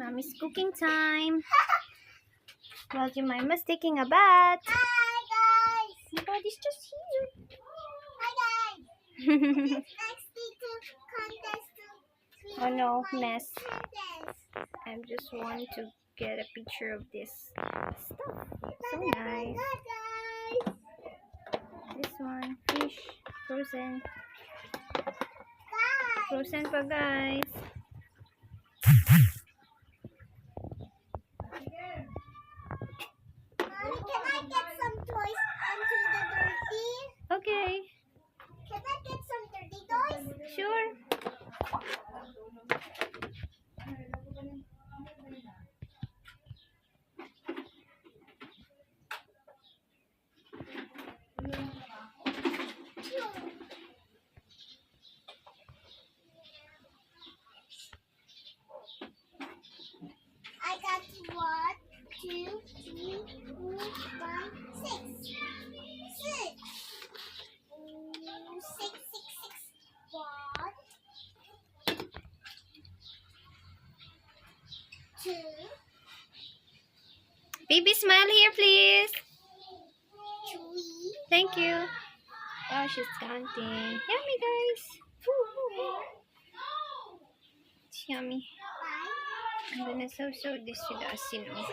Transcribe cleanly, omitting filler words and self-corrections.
Mommy's cooking time. While Jemima's taking a bath. Hi guys! Nobody's just here. Hi guys! Next to contest to Oh no, mess. contest. I just want to get a picture of this stuff. So Oh my nice. god guys! This one, fish, frozen. Guys! Frozen pa guys. Mommy, can I get some toys onto the dirty? Okay, Can I get some dirty toys? sure. I got 1, 2, 3, 4, 5, 6. 6. 6, 1, 2, Baby, smile here, please. 3, Thank you. Oh, she's counting. Yummy, guys. It's yummy. 5, I'm gonna sew this with the asino. 6,